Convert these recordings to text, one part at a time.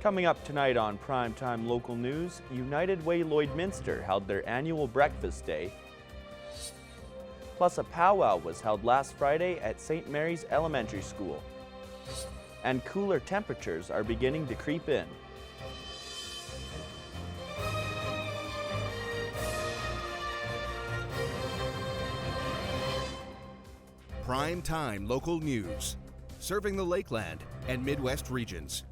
Coming up tonight on Primetime Local News, United Way Lloydminster held their annual breakfast day. Plus, a powwow was held last Friday at St. Mary's Elementary School. And cooler temperatures are beginning to creep in. Primetime Local News, serving the Lakeland and Midwest regions.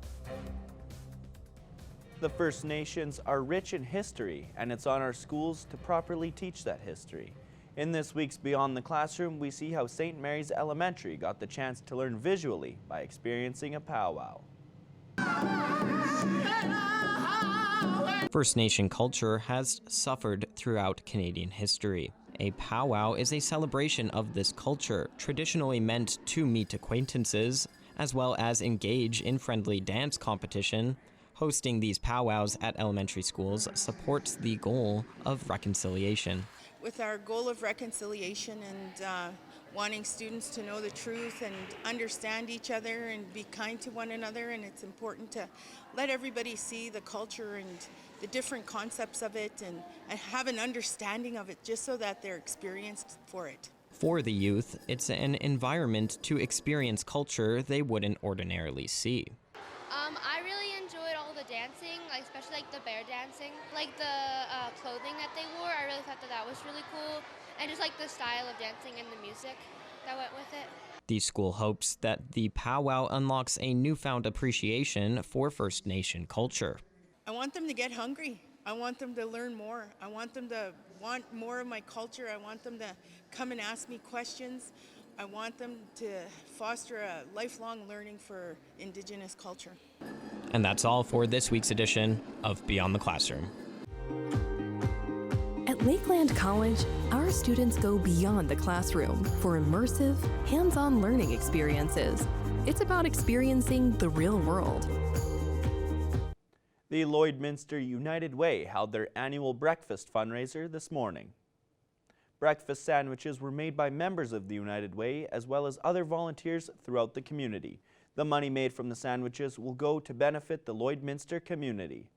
The First Nations are rich in history, and it's on our schools to properly teach that history. In this week's Beyond the Classroom, we see how St. Mary's Elementary got the chance to learn visually by experiencing a powwow. First Nation culture has suffered throughout Canadian history. A powwow is a celebration of this culture, traditionally meant to meet acquaintances, as well as engage in friendly dance competition. Hosting these powwows at elementary schools supports the goal of reconciliation. With our goal of reconciliation and wanting students to know the truth and understand each other and be kind to one another, and it's important to let everybody see the culture and the different concepts of it and have an understanding of it just so that they're experienced for it. For the youth, it's an environment to experience culture they wouldn't ordinarily see. I really enjoyed all the dancing, especially the bear dancing. The clothing that they wore, I really thought that was really cool. And just the style of dancing and the music that went with it. The school hopes that the powwow unlocks a newfound appreciation for First Nation culture. I want them to get hungry. I want them to learn more. I want them to want more of my culture. I want them to come and ask me questions. I want them to foster a lifelong learning for Indigenous culture. And that's all for this week's edition of Beyond the Classroom. At Lakeland College, our students go beyond the classroom for immersive, hands-on learning experiences. It's about experiencing the real world. The Lloydminster United Way held their annual breakfast fundraiser this morning. Breakfast sandwiches were made by members of the United Way as well as other volunteers throughout the community. The money made from the sandwiches will go to benefit the Lloydminster community.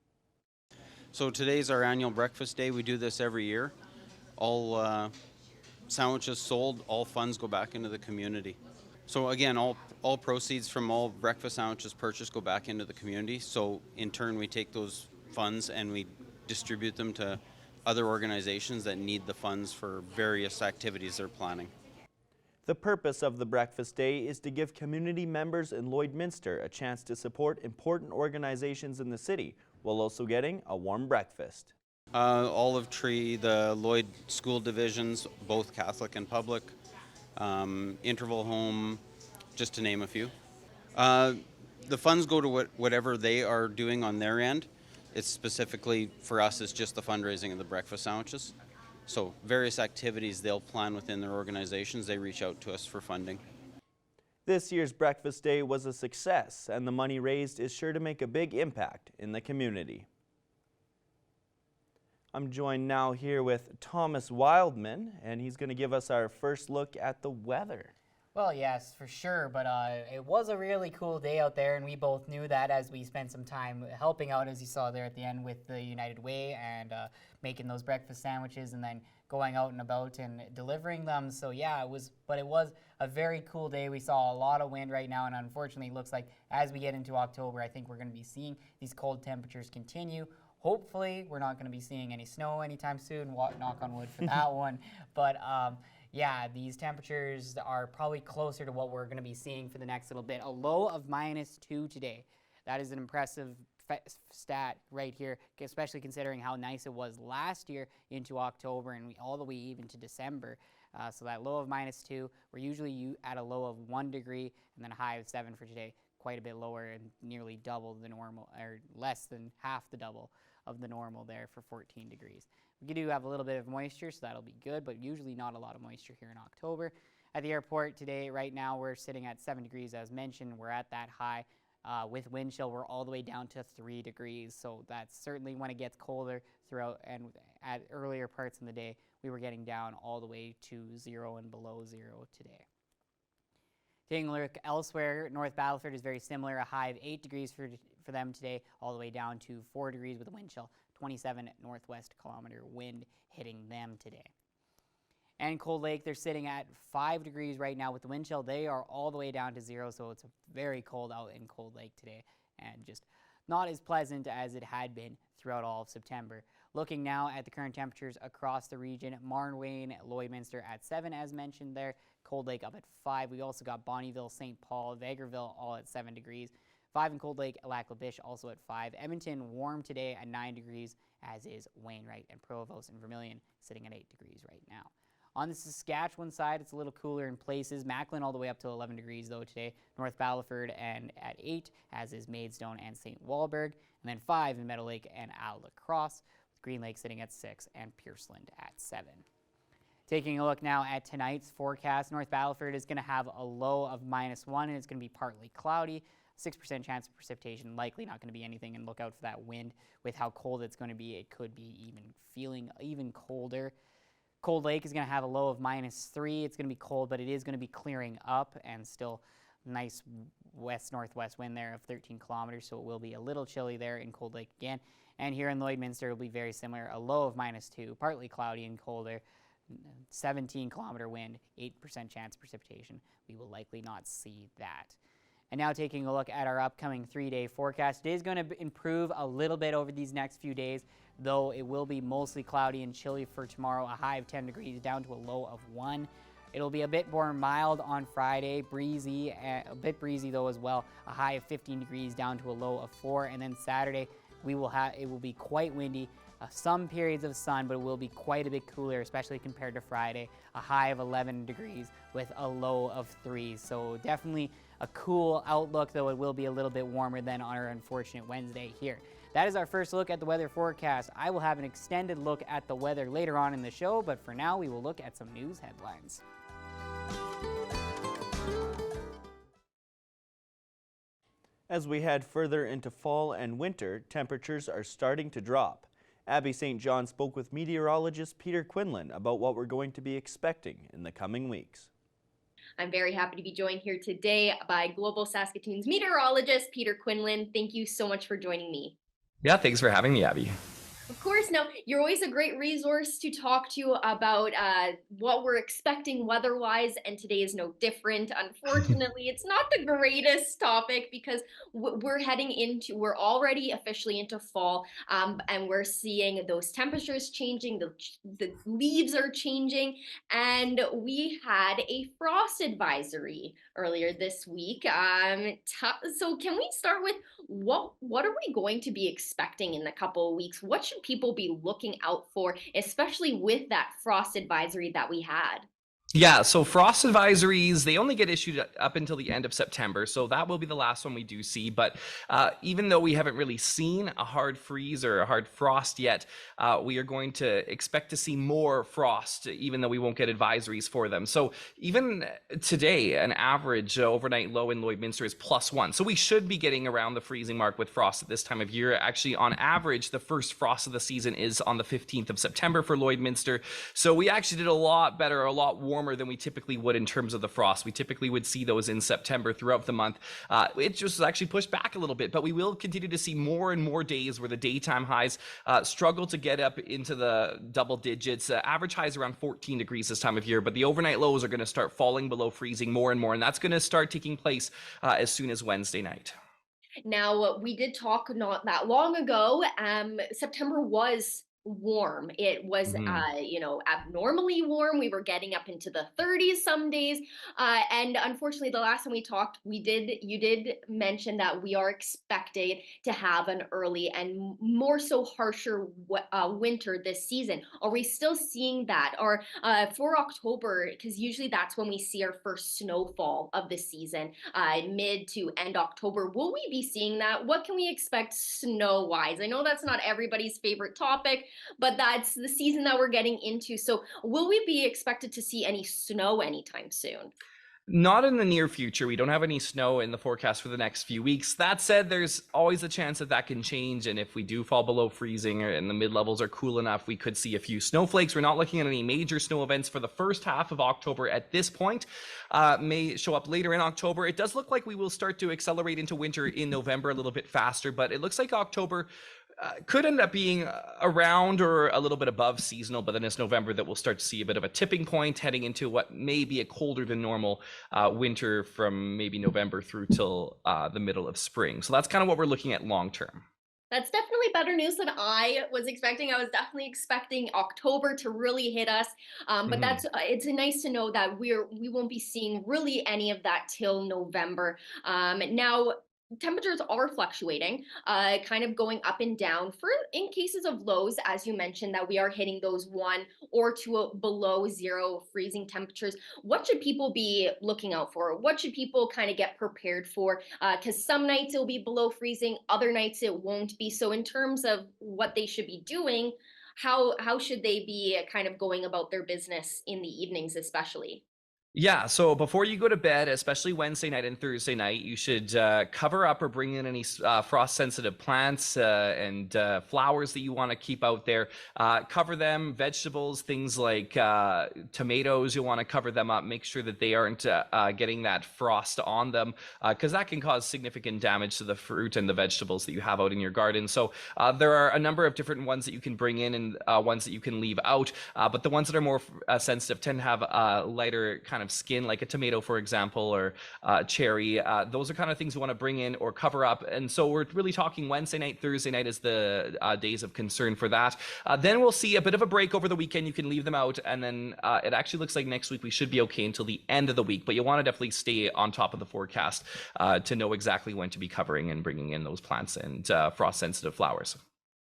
So today's our annual breakfast day. We do this every year. All sandwiches sold, all funds go back into the community. So again, all proceeds from all breakfast sandwiches purchased go back into the community. So in turn, we take those funds and we distribute them to other organizations that need the funds for various activities they're planning. The purpose of the breakfast day is to give community members in Lloydminster a chance to support important organizations in the city while also getting a warm breakfast. Olive Tree, the Lloyd school divisions, both Catholic and public, Interval Home, just to name a few. The funds go to whatever they are doing on their end. It's specifically for us, it's just the fundraising of the breakfast sandwiches. So various activities they'll plan within their organizations, they reach out to us for funding. This year's breakfast day was a success, and the money raised is sure to make a big impact in the community. I'm joined now here with Thomas Wildman, and he's going to give us our first look at the weather. Well, yes, for sure, but it was a really cool day out there, and we both knew that as we spent some time helping out, as you saw there at the end, with the United Way and making those breakfast sandwiches and then going out and about and delivering them. So yeah, it was a very cool day. We saw a lot of wind right now, and unfortunately it looks like as we get into October, I think we're going to be seeing these cold temperatures continue. Hopefully we're not going to be seeing any snow anytime soon, knock on wood for that one, but yeah, these temperatures are probably closer to what we're going to be seeing for the next little bit. A low of -2 today. That is an impressive stat right here, especially considering how nice it was last year into October and all the way even to December. So that low of -2, we're usually at a low of 1 degree and then a high of 7 for today. Quite a bit lower and nearly double the normal, or less than half the double of the normal there for 14 degrees. We do have a little bit of moisture, so that'll be good, but usually not a lot of moisture here in October. At the airport today, right now, we're sitting at 7 degrees as mentioned. We're at that high. With wind chill, we're all the way down to 3 degrees, so that's certainly when it gets colder throughout, and at earlier parts in the day, we were getting down all the way to 0 and below 0 today. Taking a look elsewhere, North Battleford is very similar, a high of 8 degrees for them today, all the way down to 4 degrees with a wind chill, 27 northwest kilometer wind hitting them today. And Cold Lake, they're sitting at 5 degrees right now with the wind chill. They are all the way down to 0, so it's very cold out in Cold Lake today and just not as pleasant as it had been throughout all of September. Looking now at the current temperatures across the region, Marnwane, Lloydminster at 7 as mentioned there, Cold Lake up at 5. We also got Bonnyville, St. Paul, Vegreville all at 7 degrees. 5 in Cold Lake, Lac-La-Biche also at 5. Edmonton warm today at 9 degrees, as is Wainwright and Provost and Vermilion sitting at 8 degrees right now. On the Saskatchewan side, it's a little cooler in places. Macklin all the way up to 11 degrees though today. North Battleford and at 8, as is Maidstone and St. Walburg. And then 5 in Meadow Lake and Al-La-Crosse, with Green Lake sitting at 6 and Pierceland at 7. Taking a look now at tonight's forecast, North Battleford is going to have a low of -1, and it's going to be partly cloudy. 6% chance of precipitation, likely not going to be anything, and look out for that wind. With how cold it's going to be, it could be even colder. Cold Lake is going to have a low of -3. It's going to be cold, but it is going to be clearing up and still nice west-northwest wind there of 13 kilometers, so it will be a little chilly there in Cold Lake again. And here in Lloydminster, it will be very similar, a low of -2, partly cloudy and colder, 17-kilometer wind, 8% chance of precipitation. We will likely not see that. And now taking a look at our upcoming 3-day forecast, it is going to improve a little bit over these next few days, though it will be mostly cloudy and chilly for tomorrow, a high of 10 degrees down to a low of 1. It'll be a bit more mild on Friday, breezy, a bit breezy though as well, a high of 15 degrees down to a low of 4. And then Saturday, it will be quite windy, some periods of sun, but it will be quite a bit cooler, especially compared to Friday, a high of 11 degrees with a low of 3. So definitely a cool outlook, though it will be a little bit warmer than on our unfortunate Wednesday here. That is our first look at the weather forecast. I will have an extended look at the weather later on in the show, but for now we will look at some news headlines. As we head further into fall and winter, temperatures are starting to drop. Abby St. John spoke with meteorologist Peter Quinlan about what we're going to be expecting in the coming weeks. I'm very happy to be joined here today by Global Saskatoon's meteorologist, Peter Quinlan. Thank you so much for joining me. Yeah, thanks for having me, Abby. Of course. Now, you're always a great resource to talk to about what we're expecting weather-wise, and today is no different. Unfortunately, it's not the greatest topic because we're already officially into fall, and we're seeing those temperatures changing, the leaves are changing, and we had a frost advisory earlier this week. So can we start with what are we going to be expecting in a couple of weeks? What should people be looking out for, especially with that frost advisory that we had? Yeah, so frost advisories, they only get issued up until the end of September, so that will be the last one we do see. But even though we haven't really seen a hard freeze or a hard frost yet, we are going to expect to see more frost, even though we won't get advisories for them. So even today, an average overnight low in Lloydminster is +1. So we should be getting around the freezing mark with frost at this time of year. Actually, on average, the first frost of the season is on the 15th of September for Lloydminster. So we actually did a lot better, a lot warmer than we typically would in terms of the frost. We typically would see those in September throughout the month. It just actually pushed back a little bit, but we will continue to see more and more days where the daytime highs struggle to get up into the double digits. Average highs around 14 degrees this time of year, but the overnight lows are going to start falling below freezing more and more, and that's going to start taking place as soon as Wednesday night. Now, we did talk not that long ago. September was warm. It was, abnormally warm. We were getting up into the 30s some days. And unfortunately, the last time we talked, you did mention that we are expected to have an early and more so harsher winter this season. Are we still seeing that? Or for October, because usually that's when we see our first snowfall of the season, mid to end October, will we be seeing that? What can we expect snow-wise? I know that's not everybody's favorite topic, but that's the season that we're getting into. So will we be expected to see any snow anytime soon? Not in the near future. We don't have any snow in the forecast for the next few weeks. That said, there's always a chance that that can change. And if we do fall below freezing and the mid levels are cool enough, we could see a few snowflakes. We're not looking at any major snow events for the first half of October at this point. May show up later in October. It does look like we will start to accelerate into winter in November a little bit faster, but it looks like October could end up being around or a little bit above seasonal, but then it's November that we'll start to see a bit of a tipping point heading into what may be a colder than normal winter from maybe November through till the middle of spring. So that's kind of what we're looking at long term. That's definitely better news than I was expecting. I was definitely expecting October to really hit us, but Mhm. that's it's nice to know that we won't be seeing really any of that till November. Now. Temperatures are fluctuating, kind of going up and down for in cases of lows, as you mentioned, that we are hitting those 1 or 2 below zero freezing temperatures. What should people be looking out for? What should people kind of get prepared for? Because some nights it'll be below freezing, other nights it won't be. So in terms of what they should be doing, how should they be kind of going about their business in the evenings, especially? Yeah, so before you go to bed, especially Wednesday night and Thursday night, you should cover up or bring in any frost-sensitive plants and flowers that you want to keep out there. Cover them, vegetables, things like tomatoes, you'll want to cover them up. Make sure that they aren't getting that frost on them, because that can cause significant damage to the fruit and the vegetables that you have out in your garden. So there are a number of different ones that you can bring in and ones that you can leave out, but the ones that are more sensitive tend to have a lighter kind of skin, like a tomato, for example, or cherry. Those are kind of things you want to bring in or cover up. And so we're really talking Wednesday night, Thursday night is the days of concern for that. Then we'll see a bit of a break over the weekend. You can leave them out. And then it actually looks like next week we should be okay until the end of the week. But you want to definitely stay on top of the forecast to know exactly when to be covering and bringing in those plants and frost-sensitive flowers.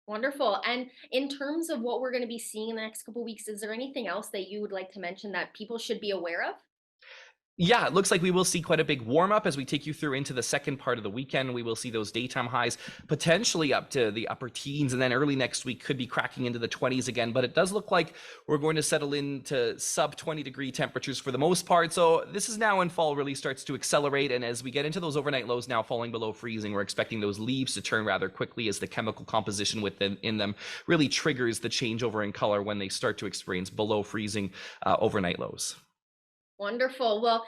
Wonderful. And in terms of what we're going to be seeing in the next couple weeks, is there anything else that you would like to mention that people should be aware of? Yeah, it looks like we will see quite a big warm up as we take you through into the second part of the weekend. We will see those daytime highs potentially up to the upper teens, and then early next week could be cracking into the 20s again. But it does look like we're going to settle into sub 20-degree temperatures for the most part. So this is now when fall really starts to accelerate. And as we get into those overnight lows now falling below freezing, we're expecting those leaves to turn rather quickly as the chemical composition in them really triggers the changeover in color when they start to experience below freezing overnight lows. Wonderful. Well,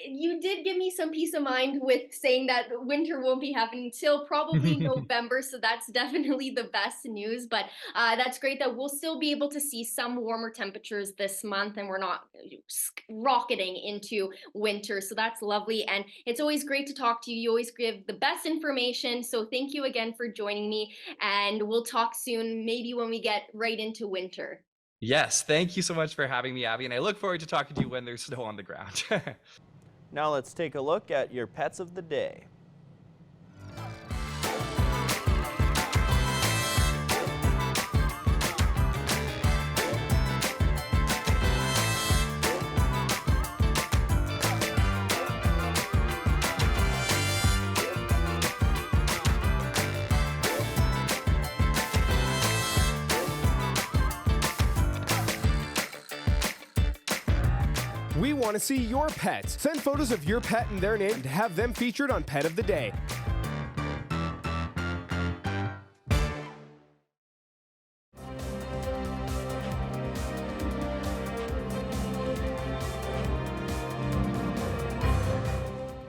you did give me some peace of mind with saying that winter won't be happening until probably November. So that's definitely the best news. But that's great that we'll still be able to see some warmer temperatures this month and we're not rocketing into winter. So that's lovely. And it's always great to talk to you. You always give the best information. So thank you again for joining me. And we'll talk soon, maybe when we get right into winter. Yes, thank you so much for having me, Abby, and I look forward to talking to you when there's snow on the ground. Now let's take a look at your pets of the day. We want to see your pets. Send photos of your pet and their name to have them featured on Pet of the Day.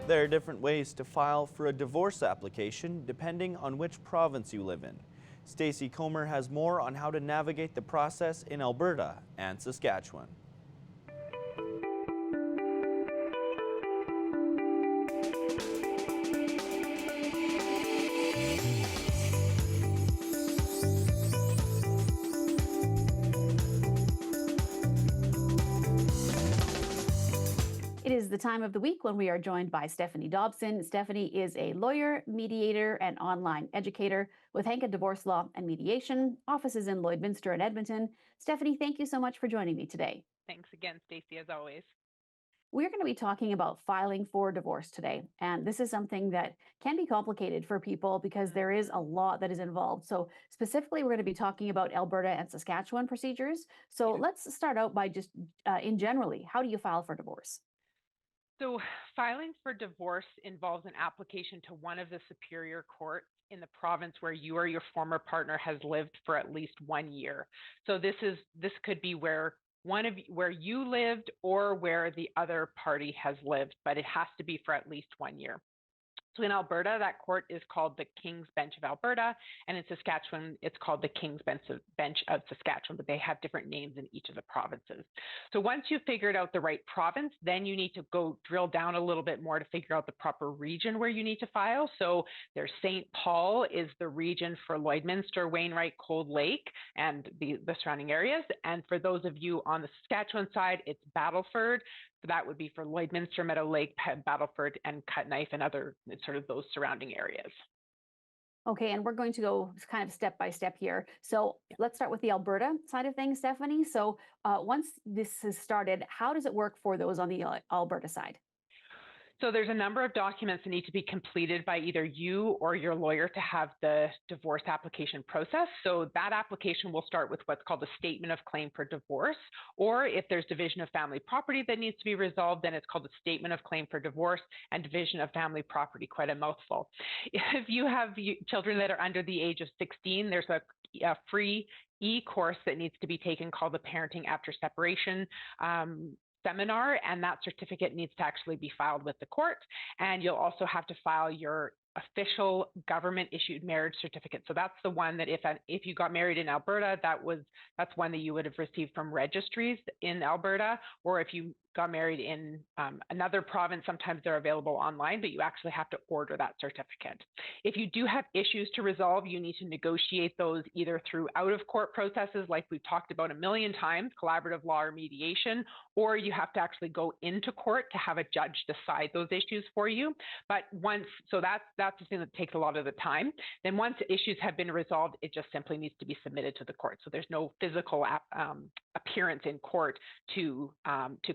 There are different ways to file for a divorce application depending on which province you live in. Stacey Comer has more on how to navigate the process in Alberta and Saskatchewan. It is the time of the week when we are joined by Stephanie Dobson. Stephanie is a lawyer, mediator, and online educator with Hanka Divorce Law and Mediation, offices in Lloydminster and Edmonton. Stephanie, thank you so much for joining me today. Thanks again, Stacey, as always. We're going to be talking about filing for divorce today. And this is something that can be complicated for people because there is a lot that is involved. So specifically, we're going to be talking about Alberta and Saskatchewan procedures. So let's start out by just in generally, how do you file for divorce? So, filing for divorce involves an application to one of the superior courts in the province where you or your former partner has lived for at least 1 year. So this could be where where you lived or where the other party has lived, but it has to be for at least 1 year. So in Alberta, that court is called the King's Bench of Alberta, and in Saskatchewan, it's called the King's Bench of Saskatchewan, but they have different names in each of the provinces. So once you've figured out the right province, then you need to go drill down a little bit more to figure out the proper region where you need to file. So there's St. Paul is the region for Lloydminster, Wainwright, Cold Lake, and the surrounding areas. And for those of you on the Saskatchewan side, it's Battleford. So that would be for Lloydminster, Meadow Lake, Battleford, and Cutknife, and other sort of those surrounding areas. Okay, and we're going to go kind of step by step here. So let's start with the Alberta side of things, Stephanie. So once this has started, how does it work for those on the Alberta side? So there's a number of documents that need to be completed by either you or your lawyer to have the divorce application process. So that application will start with what's called a statement of claim for divorce, or if there's division of family property that needs to be resolved, then it's called a statement of claim for divorce and division of family property, quite a mouthful. If you have children that are under the age of 16, there's a free e-course that needs to be taken called the Parenting After Separation seminar, and that certificate needs to actually be filed with the court. And you'll also have to file your official government issued marriage certificate. So that's the one that if you got married in Alberta, that's one that you would have received from registries in Alberta, or if you got married in another province, sometimes they're available online, but you actually have to order that certificate. If you do have issues to resolve, you need to negotiate those either through out-of-court processes, like we've talked about a million times, collaborative law or mediation, or you have to actually go into court to have a judge decide those issues for you. But that's the thing that takes a lot of the time. Then once issues have been resolved, it just simply needs to be submitted to the court. So there's no physical appearance in court to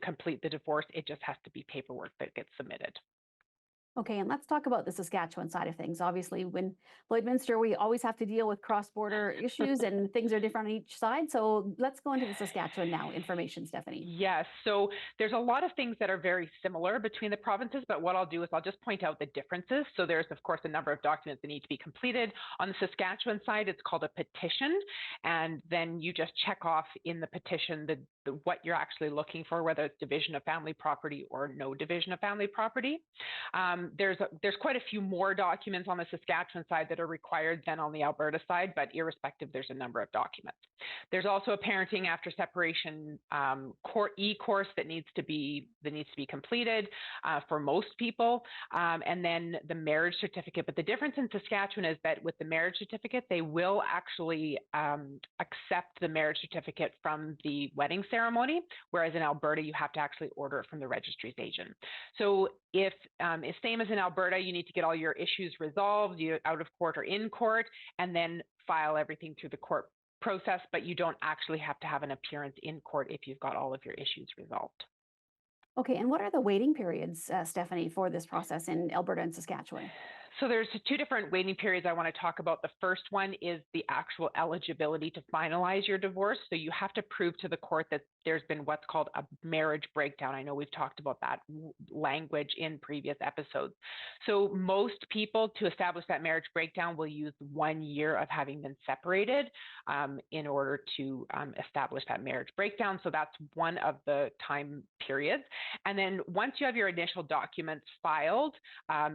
complete the divorce. It just has to be paperwork that gets submitted. Okay, and let's talk about the Saskatchewan side of things. Obviously, when Lloydminster, we always have to deal with cross-border issues and things are different on each side. So let's go into the Saskatchewan now information, Stephanie. Yes, so there's a lot of things that are very similar between the provinces, but what I'll do is I'll just point out the differences. So there's, of course, a number of documents that need to be completed. On the Saskatchewan side, it's called a petition, and then you just check off in the petition what you're actually looking for, whether it's division of family property or no division of family property. There's quite a few more documents on the Saskatchewan side that are required than on the Alberta side, but irrespective, there's a number of documents. There's also a parenting after separation e-course that needs to be completed for most people, and then the marriage certificate. But the difference in Saskatchewan is that with the marriage certificate, they will actually accept the marriage certificate from the wedding ceremony, whereas in Alberta, you have to actually order it from the registry's agent. So if same as in Alberta, you need to get all your issues resolved, you out of court or in court, and then file everything through the court process, but you don't actually have to have an appearance in court if you've got all of your issues resolved. Okay, and what are the waiting periods, Stephanie, for this process in Alberta and Saskatchewan? So there's two different waiting periods I want to talk about. The first one is the actual eligibility to finalize your divorce. So you have to prove to the court that there's been what's called a marriage breakdown. I know we've talked about that language in previous episodes. So most people, to establish that marriage breakdown, will use 1 year of having been separated in order to establish that marriage breakdown. So that's one of the time periods. And then once you have your initial documents filed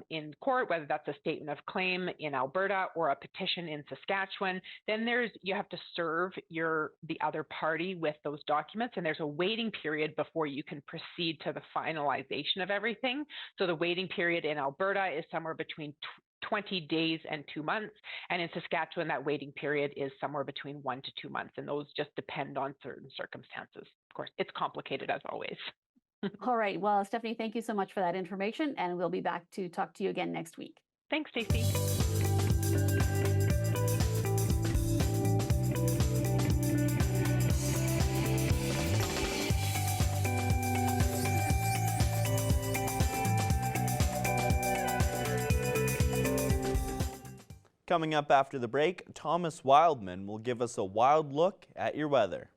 in court, whether that's a statement of claim in Alberta or a petition in Saskatchewan, then you have to serve the other party with those documents, and there's a waiting period before you can proceed to the finalization of everything. So the waiting period in Alberta is somewhere between 20 days and 2 months, and in Saskatchewan that waiting period is somewhere between 1 to 2 months, and those just depend on certain circumstances. Of course, it's complicated as always. All right, well, Stephanie, thank you so much for that information, and we'll be back to talk to you again next week. Thanks, Stacey. Coming up after the break, Thomas Wildman will give us a wild look at your weather.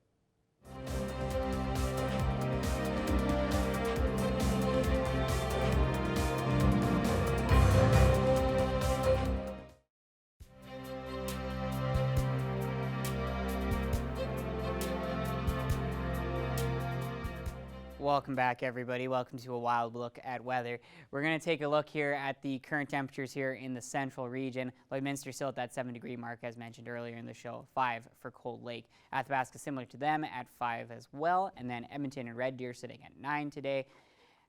Welcome back, everybody. Welcome to a wild look at weather. We're going to take a look here at the current temperatures here in the central region. Lloydminster still at that 7-degree mark, as mentioned earlier in the show. 5 for Cold Lake. Athabasca similar to them at 5 as well. And then Edmonton and Red Deer sitting at 9 today.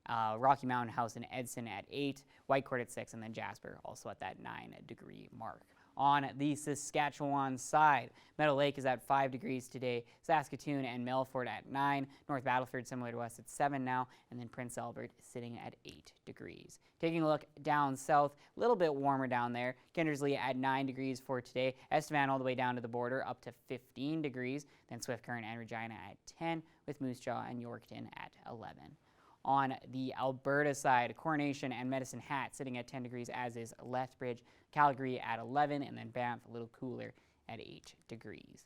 Rocky Mountain House and Edson at 8. Whitecourt at 6. And then Jasper also at that 9-degree mark. On the Saskatchewan side, Meadow Lake is at 5 degrees today. Saskatoon and Melfort at 9. North Battleford similar to us at 7 now. And then Prince Albert sitting at 8 degrees. Taking a look down south, a little bit warmer down there. Kindersley at 9 degrees for today. Estevan all the way down to the border up to 15 degrees. Then Swift Current and Regina at 10 with Moose Jaw and Yorkton at 11. On the Alberta side, Coronation and Medicine Hat sitting at 10 degrees, as is Lethbridge. Calgary at 11, and then Banff a little cooler at 8 degrees.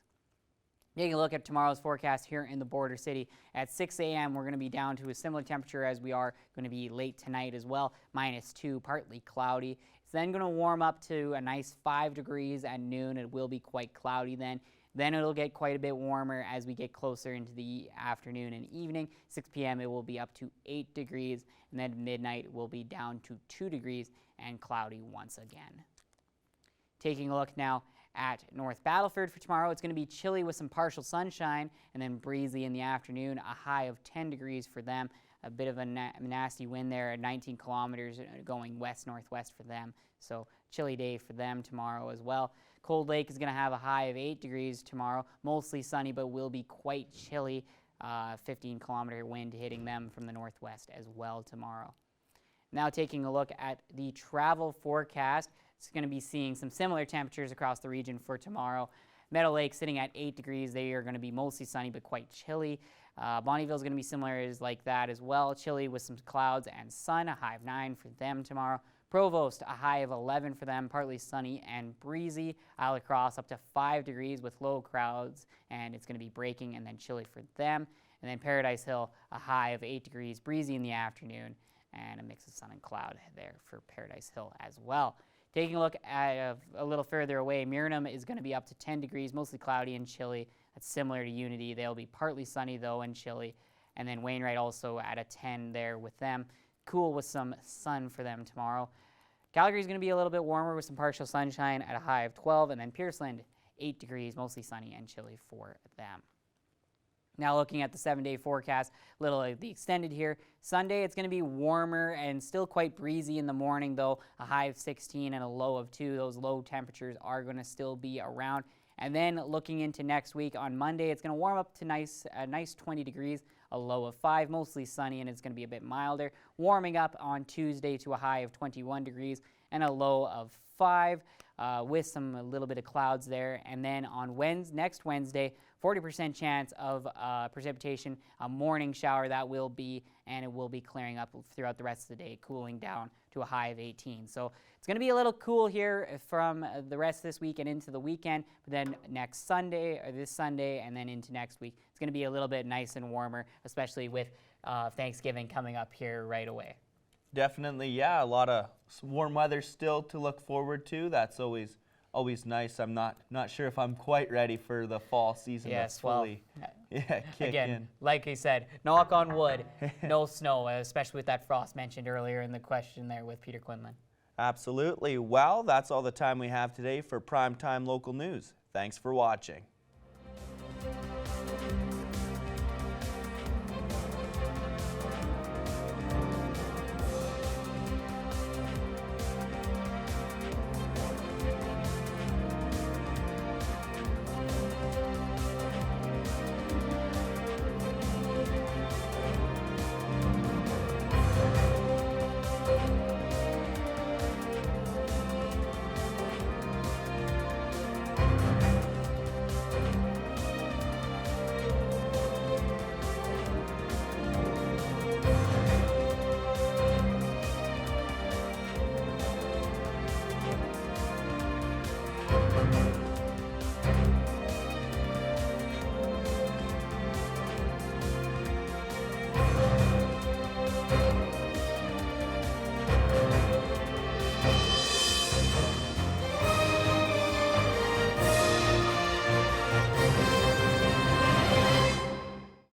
Taking a look at tomorrow's forecast here in the border city. At 6 a.m., we're going to be down to a similar temperature as we are going to be late tonight as well. -2, partly cloudy. It's then going to warm up to a nice 5 degrees at noon. It will be quite cloudy then. Then it'll get quite a bit warmer as we get closer into the afternoon and evening. 6 p.m. it will be up to 8 degrees, and then midnight will be down to 2 degrees and cloudy once again. Taking a look now at North Battleford for tomorrow, it's going to be chilly with some partial sunshine and then breezy in the afternoon, a high of 10 degrees for them. A bit of a nasty wind there at 19 kilometers going west-northwest for them. So chilly day for them tomorrow as well. Cold Lake is going to have a high of 8 degrees tomorrow. Mostly sunny, but will be quite chilly. 15-kilometer wind hitting them from the northwest as well tomorrow. Now taking a look at the travel forecast. It's going to be seeing some similar temperatures across the region for tomorrow. Meadow Lake sitting at 8 degrees. They are going to be mostly sunny, but quite chilly. Bonnyville is going to be similar as like that as well. Chilly with some clouds and sun, a high of 9 for them tomorrow. Provost, a high of 11 for them, partly sunny and breezy. Isle of Cross up to 5 degrees with low clouds, and it's going to be breaking and then chilly for them. And then Paradise Hill, a high of 8 degrees, breezy in the afternoon, and a mix of sun and cloud there for Paradise Hill as well. Taking a look at a little further away, Muirnam is going to be up to 10 degrees, mostly cloudy and chilly. That's similar to Unity. They'll be partly sunny, though, and chilly. And then Wainwright also at a 10 there with them. Cool with some sun for them tomorrow. Calgary is going to be a little bit warmer with some partial sunshine at a high of 12. And then Pearceland, 8 degrees, mostly sunny and chilly for them. Now looking at the 7-day forecast, a little of the extended here. Sunday, it's going to be warmer and still quite breezy in the morning, though. A high of 16 and a low of 2. Those low temperatures are going to still be around. And then looking into next week, on Monday, it's going to warm up to a nice 20 degrees, a low of 5, mostly sunny, and it's going to be a bit milder. Warming up on Tuesday to a high of 21 degrees and a low of 5 with a little bit of clouds there. And then on next Wednesday, 40% chance of precipitation, a morning shower that will be, and it will be clearing up throughout the rest of the day, cooling down to a high of 18. So it's going to be a little cool here from the rest of this week and into the weekend, but then next Sunday, or this Sunday, and then into next week, it's going to be a little bit nice and warmer, especially with Thanksgiving coming up here right away. Definitely, yeah, a lot of warm weather still to look forward to. That's always nice. I'm not sure if I'm quite ready for the fall season to fully kick again, in. Like I said, knock on wood, no snow, especially with that frost mentioned earlier in the question there with Peter Quinlan. Absolutely. Well, that's all the time we have today for Primetime Local News. Thanks for watching.